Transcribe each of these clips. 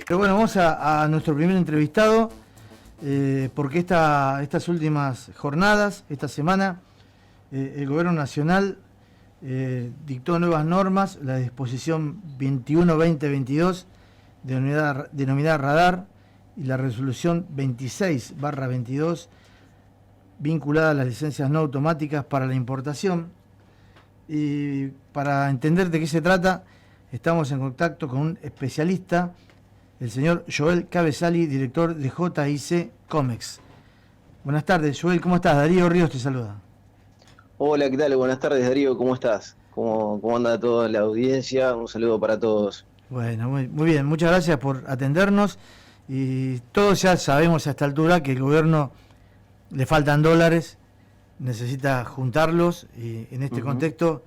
Pero bueno, vamos a nuestro primer entrevistado, porque estas últimas jornadas, esta semana, el Gobierno Nacional dictó nuevas normas, la disposición 21-2022, denominada Radar, y la resolución 26/22, vinculada a las licencias no automáticas para la importación. Y para entender de qué se trata, estamos en contacto con un especialista, el señor Joel Cabezzali, director de JIC Comex. Buenas tardes, Joel, ¿cómo estás? Darío Ríos te saluda. Hola, ¿qué tal? Buenas tardes, Darío, ¿cómo estás? ¿Cómo anda toda la audiencia? Un saludo para todos. Bueno, muy bien, muchas gracias por atendernos. Y todos ya sabemos a esta altura que el gobierno le faltan dólares, necesita juntarlos, y en este contexto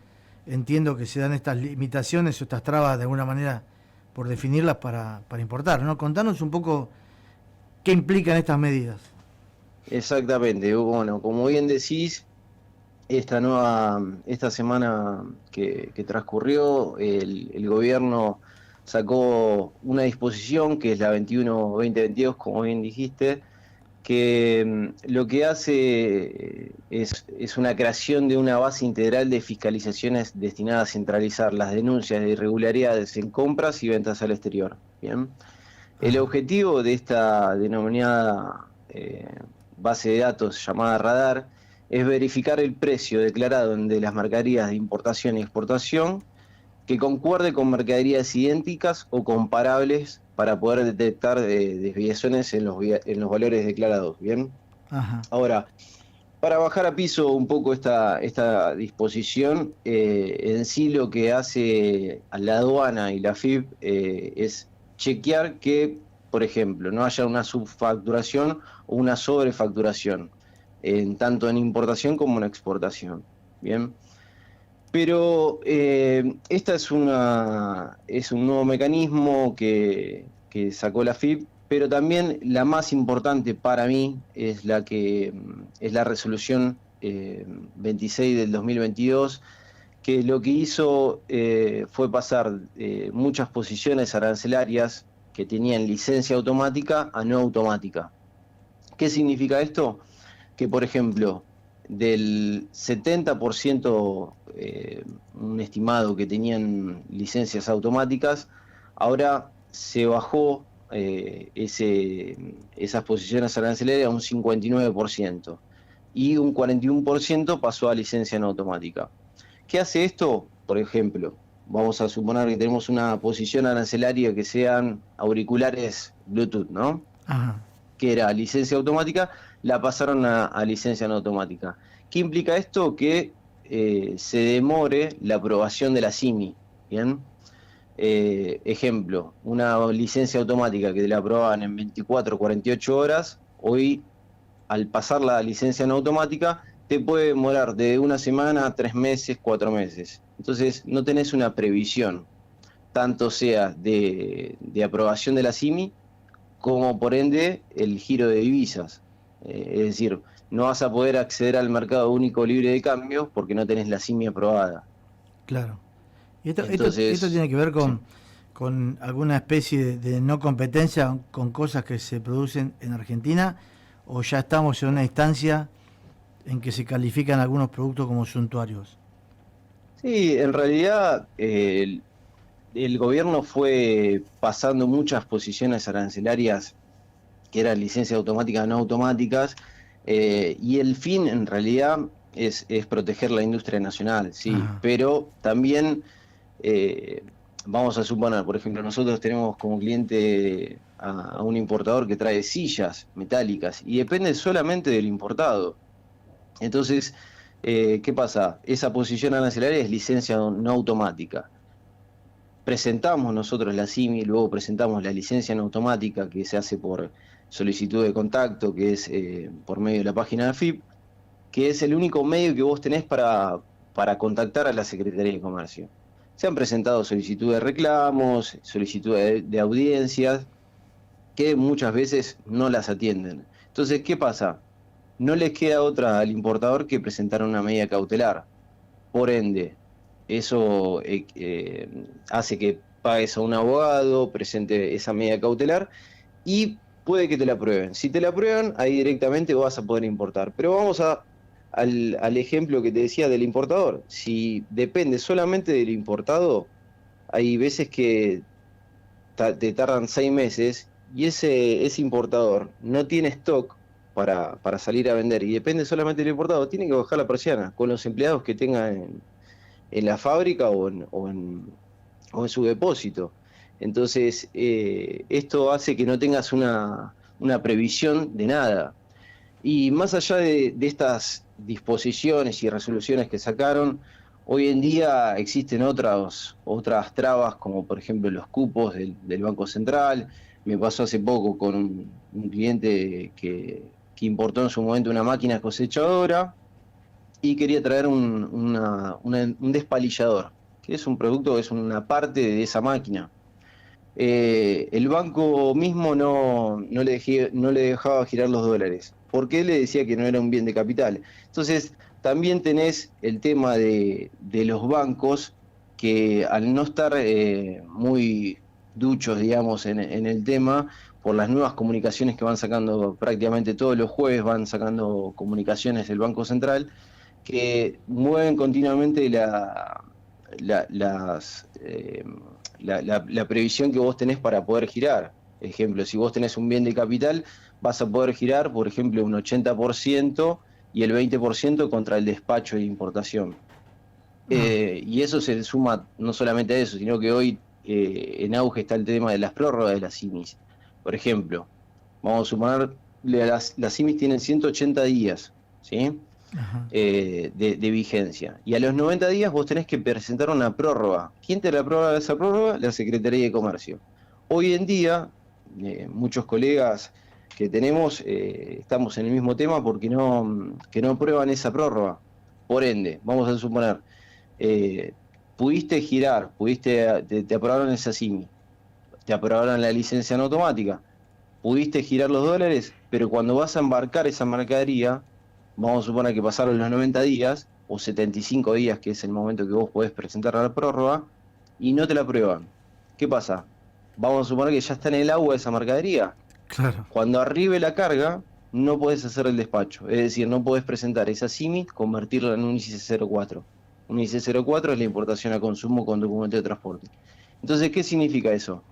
entiendo que se dan estas limitaciones o estas trabas de alguna manera por definirlas para importar, ¿no? Contanos un poco qué implican estas medidas. Exactamente, bueno, como bien decís, esta semana que transcurrió, el gobierno sacó una disposición que es la 21-2022, como bien dijiste, que lo que hace es una creación de una base integral de fiscalizaciones destinada a centralizar las denuncias de irregularidades en compras y ventas al exterior. Bien. El objetivo de esta denominada base de datos llamada Radar es verificar el precio declarado de las mercaderías de importación y exportación que concuerde con mercaderías idénticas o comparables para poder detectar desviaciones en los valores declarados. Bien. Ajá. Ahora, para bajar a piso un poco esta disposición, en sí lo que hace a la aduana y la FIP es chequear que, por ejemplo, no haya una subfacturación o una sobrefacturación, tanto en importación como en exportación. Bien. Pero esta es un nuevo mecanismo que sacó la FIP, pero también la más importante para mí es la resolución 26 del 2022, que lo que hizo fue pasar muchas posiciones arancelarias que tenían licencia automática a no automática. ¿Qué significa esto? Que, por ejemplo, del 70%, un estimado que tenían licencias automáticas, ahora se bajó esas posiciones arancelarias a un 59% y un 41% pasó a licencia no automática. ¿Qué hace esto? Por ejemplo, vamos a suponer que tenemos una posición arancelaria que sean auriculares Bluetooth, ¿no? Ajá. Que era licencia automática, la pasaron a licencia no automática. ¿Qué implica esto? Que se demore la aprobación de la CIMI. ¿Bien? Ejemplo, una licencia automática que la aprobaban en 24 o 48 horas, hoy al pasar la licencia no automática te puede demorar de una semana, 3 meses, 4 meses. Entonces no tenés una previsión, tanto sea de aprobación de la CIMI, como por ende el giro de divisas. Es decir, no vas a poder acceder al mercado único libre de cambios porque no tenés la CIMI aprobada. Claro. ¿Y esto Entonces, tiene que ver sí. con alguna especie de no competencia con cosas que se producen en Argentina, o ya estamos en una instancia en que se califican algunos productos como suntuarios? Sí, en realidad el gobierno fue pasando muchas posiciones arancelarias que eran licencias automáticas no automáticas, y el fin en realidad es proteger la industria nacional, sí, Ajá. pero también eh, vamos a suponer, por ejemplo, nosotros tenemos como cliente a un importador que trae sillas metálicas y depende solamente del importado. Entonces, ¿qué pasa? Esa posición arancelaria es licencia no automática. Presentamos nosotros la CIMI, luego presentamos la licencia en automática que se hace por solicitud de contacto, que es por medio de la página de FIP, que es el único medio que vos tenés para contactar a la Secretaría de Comercio. Se han presentado solicitudes de reclamos, solicitudes de audiencias, que muchas veces no las atienden. Entonces, ¿qué pasa? No les queda otra al importador que presentar una medida cautelar. Por ende, eso hace que pagues a un abogado, presente esa medida cautelar y puede que te la aprueben. Si te la aprueban, ahí directamente vas a poder importar. Pero vamos al ejemplo que te decía del importador. Si depende solamente del importado, hay veces que te tardan 6 meses y ese importador no tiene stock para salir a vender y depende solamente del importado, tiene que bajar la persiana con los empleados que tenga en la fábrica o en su depósito. Entonces, esto hace que no tengas una previsión de nada. Y más allá de estas disposiciones y resoluciones que sacaron, hoy en día existen otras trabas, como por ejemplo los cupos del Banco Central. Me pasó hace poco con un cliente que importó en su momento una máquina cosechadora y quería traer un despalillador, que es un producto, es una parte de esa máquina. El banco mismo no le dejaba girar los dólares, porque él le decía que no era un bien de capital. Entonces, también tenés el tema de los bancos que al no estar muy duchos, digamos, en el tema, por las nuevas comunicaciones que van sacando prácticamente todos los jueves, van sacando comunicaciones del Banco Central, que mueven continuamente las... la previsión que vos tenés para poder girar. Ejemplo, si vos tenés un bien de capital, vas a poder girar, por ejemplo, un 80% y el 20% contra el despacho de importación. Y eso se suma no solamente a eso, sino que hoy en auge está el tema de las prórrogas de las CIMIS. Por ejemplo, vamos a suponer, las CIMIS tienen 180 días, ¿sí? De vigencia. Y a los 90 días vos tenés que presentar una prórroga. ¿Quién te la prórroga esa prórroga? La Secretaría de Comercio. Hoy en día, muchos colegas que tenemos estamos en el mismo tema porque que no aprueban esa prórroga. Por ende, vamos a suponer, pudiste girar, te aprobaron esa SIMI, te aprobaron la licencia en automática, pudiste girar los dólares, pero cuando vas a embarcar esa mercadería, vamos a suponer que pasaron los 90 días o 75 días, que es el momento que vos podés presentar la prórroga, y no te la aprueban. ¿Qué pasa? Vamos a suponer que ya está en el agua esa mercadería. Claro. Cuando arribe la carga, no podés hacer el despacho. Es decir, no podés presentar esa SIMI, convertirla en un IC04. Un IC04 es la importación a consumo con documento de transporte. Entonces, ¿qué significa eso?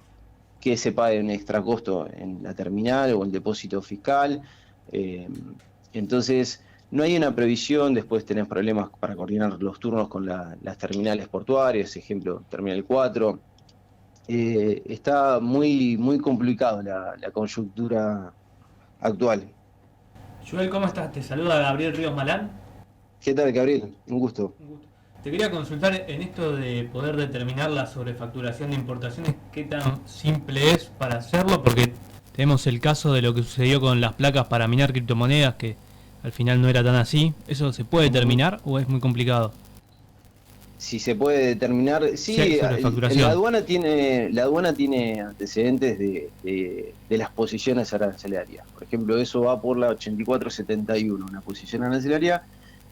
Que se pague un extra costo en la terminal o el depósito fiscal. Entonces, no hay una previsión, después tenés problemas para coordinar los turnos con las terminales portuarias, ejemplo, Terminal 4. Está muy complicado la coyuntura actual. Joel, ¿cómo estás? Te saluda Gabriel Ríos Malán. ¿Qué tal, Gabriel? Un gusto. Un gusto. Te quería consultar en esto de poder determinar la sobrefacturación de importaciones, qué tan simple es para hacerlo, porque tenemos el caso de lo que sucedió con las placas para minar criptomonedas, que al final no era tan así. ¿Eso se puede determinar o es muy complicado? Si se puede determinar, sí, sobrefacturación. La aduana tiene antecedentes de las posiciones arancelarias. Por ejemplo, eso va por la 8471, una posición arancelaria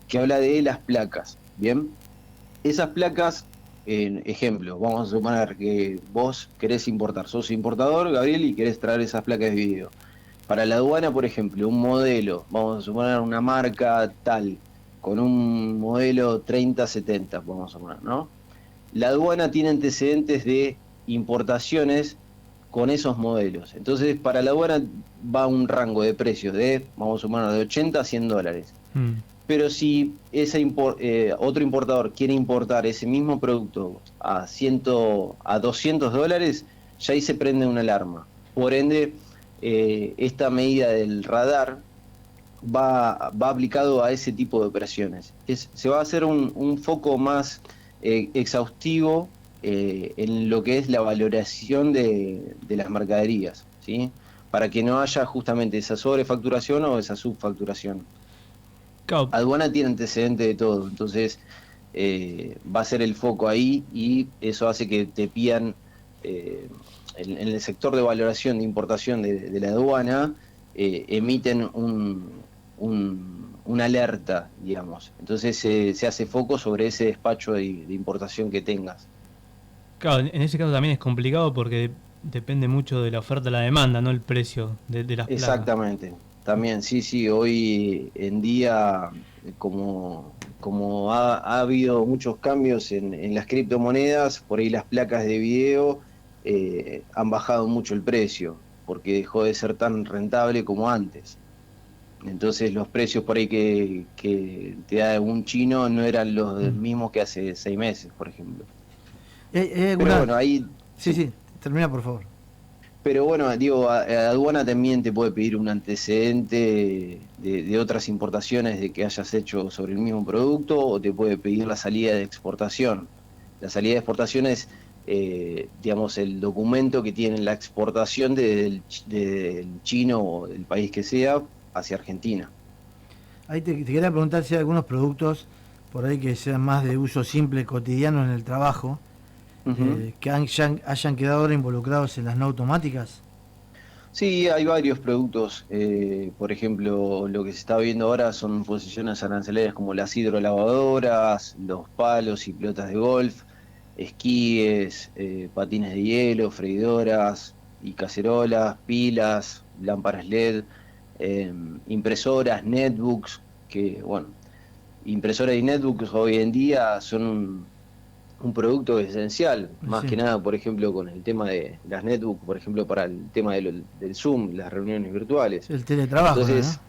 que habla de las placas, ¿bien? Esas placas, ejemplo, vamos a suponer que vos querés importar, sos importador, Gabriel, y querés traer esas placas de video. Para la aduana, por ejemplo, un modelo, vamos a suponer una marca tal, con un modelo 3070, vamos a poner, ¿no? La aduana tiene antecedentes de importaciones con esos modelos. Entonces, para la aduana va un rango de precios vamos a suponer, de 80 a 100 dólares. Pero si otro importador quiere importar ese mismo producto a 200 dólares, ya ahí se prende una alarma. Por ende, esta medida del radar va aplicado a ese tipo de operaciones. Se va a hacer un foco más exhaustivo en lo que es la valoración de las mercaderías, ¿sí? Para que no haya justamente esa sobrefacturación o esa subfacturación. Aduana tiene antecedente de todo, entonces va a ser el foco ahí y eso hace que te pidan en el sector de valoración de importación de la aduana, emiten una alerta, digamos. Entonces se hace foco sobre ese despacho de importación que tengas. Claro, en ese caso también es complicado porque depende mucho de la oferta y la demanda, no el precio de las placas. Exactamente. También, sí, hoy en día, como ha habido muchos cambios en las criptomonedas, por ahí las placas de video han bajado mucho el precio, porque dejó de ser tan rentable como antes. Entonces los precios por ahí que te da un chino no eran los mismos que hace 6 meses, por ejemplo. Pero bueno, ahí... Sí, termina por favor. Pero bueno, digo, aduana también te puede pedir un antecedente de otras importaciones de que hayas hecho sobre el mismo producto, o te puede pedir la salida de exportación. La salida de exportación es, digamos, el documento que tiene la exportación del chino o del país que sea hacia Argentina. Ahí te quería preguntar si hay algunos productos por ahí que sean más de uso simple, cotidiano en el trabajo, que hayan quedado ahora involucrados en las no automáticas. Sí, hay varios productos. Por ejemplo, lo que se está viendo ahora son posiciones arancelarias como las hidrolavadoras, los palos y pelotas de golf, esquíes, patines de hielo, freidoras y cacerolas, pilas, lámparas LED, impresoras, netbooks, que bueno, impresoras y netbooks hoy en día son un producto esencial, más Sí. que nada, por ejemplo, con el tema de las netbooks, por ejemplo, para el tema del Zoom, las reuniones virtuales. El teletrabajo, Entonces, ¿no?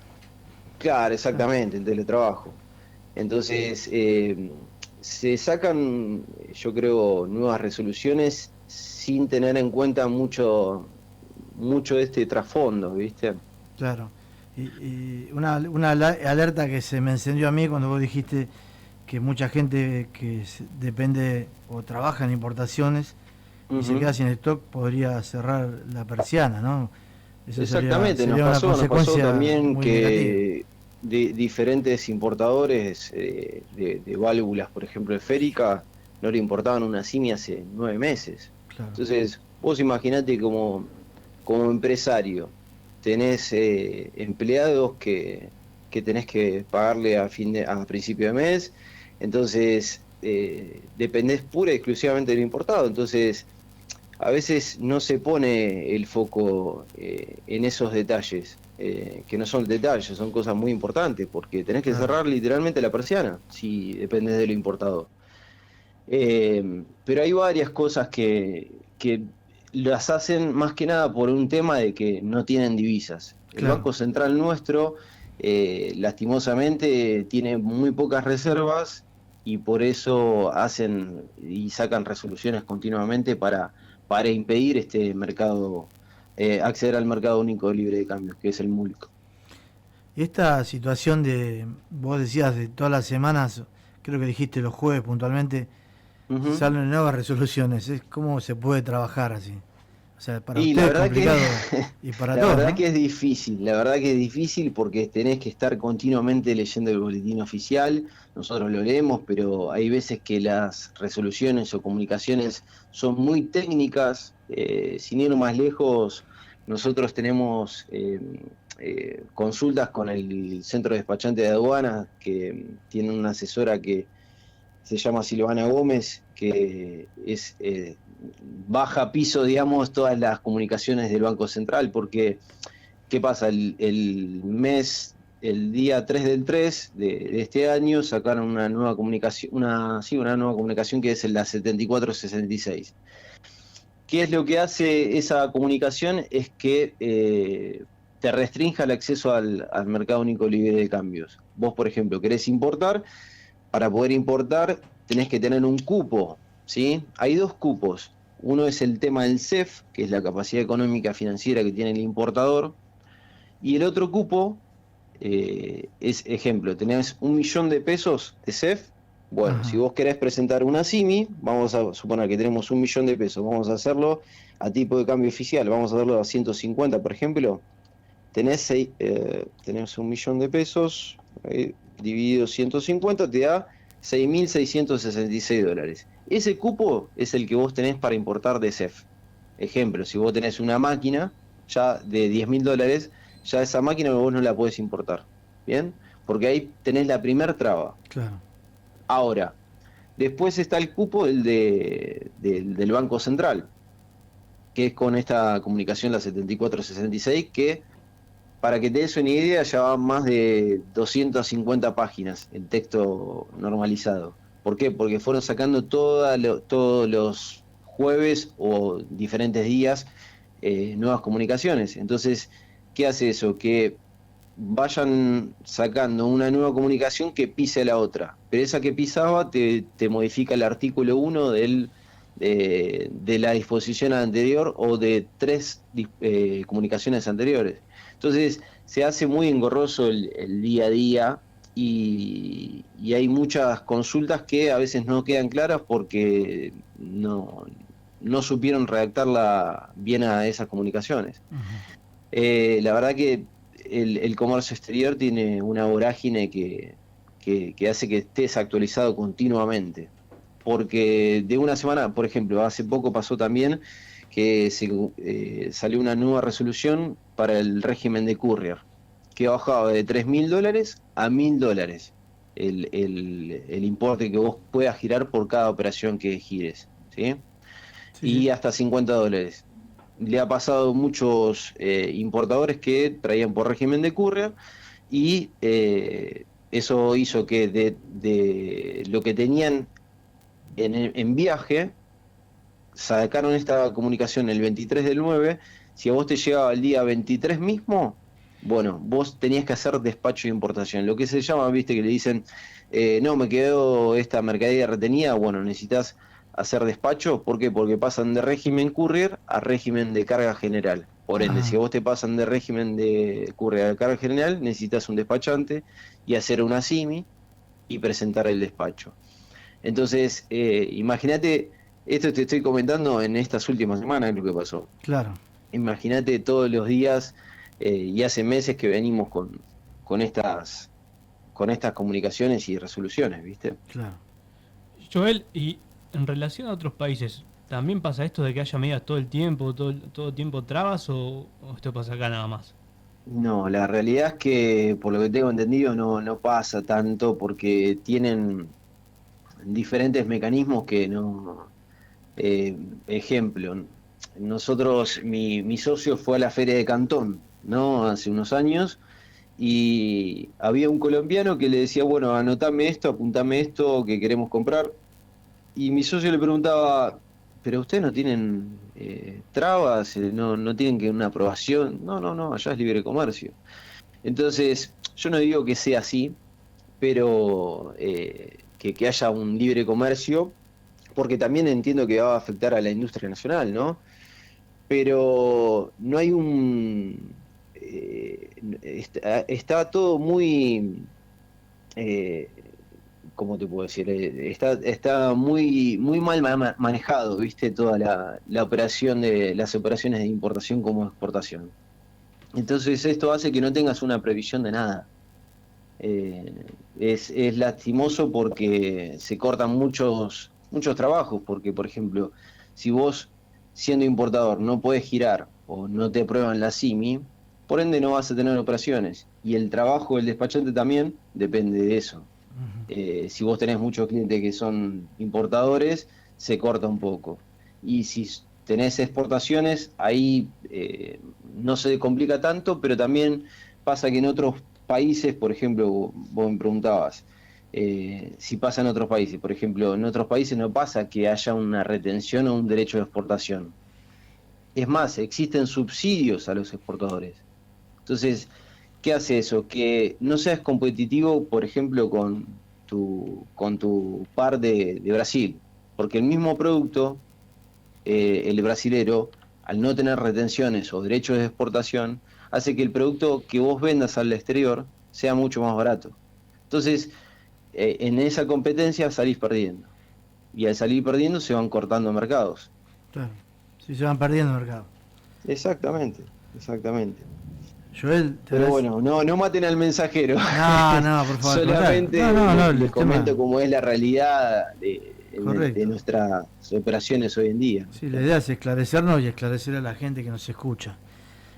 claro, exactamente, el teletrabajo. Entonces, se sacan, yo creo, nuevas resoluciones sin tener en cuenta mucho de este trasfondo, ¿viste? Claro. Y una alerta que se me encendió a mí cuando vos dijiste que mucha gente que depende o trabaja en importaciones y se queda sin stock podría cerrar la persiana, ¿no? Eso Exactamente, sería una nos pasó consecuencia también muy negativa. que de diferentes importadores de válvulas, por ejemplo, esférica, no le importaban una CIMI hace 9 meses. Claro. Entonces, vos imaginate como empresario, tenés empleados que tenés que pagarle a principio de mes, entonces dependés pura y exclusivamente del importado. Entonces, a veces no se pone el foco en esos detalles, que no son detalles, son cosas muy importantes, porque tenés que Claro. cerrar literalmente la persiana si dependés del importador. Pero hay varias cosas que las hacen más que nada por un tema de que no tienen divisas. El Claro. Banco Central nuestro, lastimosamente, tiene muy pocas reservas y por eso hacen y sacan resoluciones continuamente para impedir este mercado, acceder al mercado único libre de cambios, que es el MULC. Y esta situación vos decías de todas las semanas, creo que dijiste los jueves puntualmente, Ujú. salen nuevas resoluciones. ¿Cómo se puede trabajar así? O sea, para Y ustedes es complicado y para la todos, verdad ¿no? que es difícil, la verdad que es difícil porque tenés que estar continuamente leyendo el boletín oficial. Nosotros lo leemos, pero hay veces que las resoluciones o comunicaciones son muy técnicas. Sin ir más lejos, nosotros tenemos consultas con el centro despachante de aduanas, que tiene una asesora que se llama Silvana Gómez, que es baja a piso, digamos, todas las comunicaciones del Banco Central, porque ¿qué pasa? El día 3 del 3 de este año sacaron una nueva comunicación, una nueva comunicación que es la 7466. ¿Qué es lo que hace esa comunicación? Es que te restrinja el acceso al mercado único libre de cambios. Vos, por ejemplo, querés importar. Para poder importar tenés que tener un cupo, ¿sí? Hay dos cupos. Uno es el tema del CEF, que es la capacidad económica financiera que tiene el importador, y el otro cupo es, ejemplo, tenés 1.000.000 pesos de CEF. Bueno, si Ajá. vos querés presentar una CIMI, vamos a suponer que tenemos 1.000.000 pesos, vamos a hacerlo a tipo de cambio oficial, vamos a hacerlo a 150, por ejemplo. Tenés 1.000.000 pesos, dividido 150 te da $6.666. Ese cupo es el que vos tenés para importar de CEF. Ejemplo, si vos tenés una máquina ya de $10.000, ya esa máquina vos no la podés importar. ¿Bien? Porque ahí tenés la primer traba. Claro. Ahora, Después está el cupo, del Banco Central, que es con esta comunicación, la 7466, que, para que te des una idea, ya va más de 250 páginas en texto normalizado. ¿Por qué? Porque fueron sacando todos los jueves o diferentes días nuevas comunicaciones. Entonces, ¿qué hace eso? Que vayan sacando una nueva comunicación que pise la otra. Pero esa que pisaba te modifica el artículo 1 de la disposición anterior o de 3 comunicaciones anteriores. Entonces se hace muy engorroso el día a día y hay muchas consultas que a veces no quedan claras porque no supieron redactarla bien a esas comunicaciones. La verdad que el comercio exterior tiene una vorágine que hace que estés actualizado continuamente. Porque de una semana, por ejemplo, hace poco pasó también que salió una nueva resolución para el régimen de courier, que bajaba de $3.000 a $1.000 el importe que vos puedas girar por cada operación que gires, ¿sí? Y hasta $50. Le ha pasado a muchos importadores que traían por régimen de courier y eso hizo que de lo que tenían en viaje, sacaron esta comunicación el 23/9. Si a vos te llegaba el día 23 mismo, bueno, vos tenías que hacer despacho de importación. Lo que se llama, viste, que le dicen, no, me quedó esta mercadería retenida, bueno, necesitas hacer despacho. ¿Por qué? Porque pasan de régimen courier a régimen de carga general. Por ende, si a vos te pasan de régimen de courier a carga general, necesitas un despachante y hacer una SIMI y presentar el despacho. Entonces, imagínate, esto te estoy comentando en estas últimas semanas lo que pasó. Claro. Imagínate todos los días y hace meses que venimos con estas comunicaciones y resoluciones, ¿viste? Claro. Joel, y en relación a otros países, ¿también pasa esto de que haya medidas todo el tiempo, todo tiempo trabas, o esto pasa acá nada más? No, la realidad es que, por lo que tengo entendido, no pasa tanto porque tienen diferentes mecanismos que no... ejemplo, nosotros, mi socio fue a la Feria de Cantón, ¿no? Hace unos años, y había un colombiano que le decía, bueno, anotame esto, apuntame esto que queremos comprar, y mi socio le preguntaba, pero ustedes no tienen trabas, no tienen que una aprobación. No, allá es libre comercio. Entonces, yo no digo que sea así, pero que haya un libre comercio, porque también entiendo que va a afectar a la industria nacional, ¿no? Pero no hay está todo muy... ¿cómo te puedo decir? Está muy mal manejado, ¿viste? Toda la operación las operaciones de importación como exportación. Entonces esto hace que no tengas una previsión de nada. Es lastimoso porque se cortan muchos trabajos, porque, por ejemplo, si vos, siendo importador, no podés girar o no te aprueban la SIMI, por ende no vas a tener operaciones. Y el trabajo del despachante también depende de eso. Si vos tenés muchos clientes que son importadores, se corta un poco. Y si tenés exportaciones, ahí no se complica tanto, pero también pasa que en otros países, por ejemplo, vos me preguntabas, si pasa en otros países, por ejemplo, en otros países no pasa que haya una retención o un derecho de exportación. Es más, existen subsidios a los exportadores. Entonces, ¿qué hace eso? Que no seas competitivo, por ejemplo, con tu par de Brasil, porque el mismo producto, el brasilero, al no tener retenciones o derechos de exportación, hace que el producto que vos vendas al exterior sea mucho más barato. Entonces, en esa competencia salís perdiendo. Y al salir perdiendo se van cortando mercados. Claro. Sí, se van perdiendo mercados. Exactamente. Joel, pero bueno, no maten al mensajero. No, por favor. Solamente les comento cómo es la realidad de nuestras operaciones hoy en día. Sí, la idea es esclarecernos y esclarecer a la gente que nos escucha.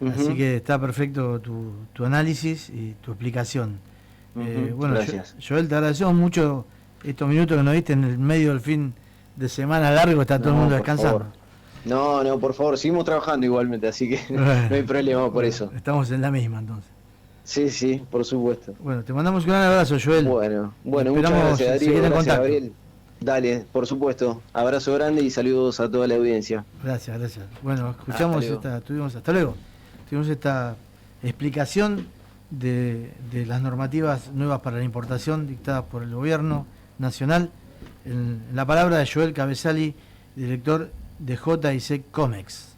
Así que está perfecto tu análisis y tu explicación. Bueno, gracias. Joel, te agradecemos mucho estos minutos que nos diste en el medio del fin de semana largo, está todo el mundo por descansando. favor. No, por favor, seguimos trabajando igualmente, así que no hay problema por eso. Estamos en la misma entonces. Sí, por supuesto. Bueno, te mandamos un gran abrazo, Joel. Bueno, muchas Esperamos gracias, Darío. seguir en Gracias, contacto. Gabriel. Dale, por supuesto. Abrazo grande y saludos a toda la audiencia. Gracias. Bueno, escuchamos hasta luego. Tuvimos esta explicación de las normativas nuevas para la importación dictadas por el gobierno nacional, en la palabra de Joel Cabezali, director de J&C Comex.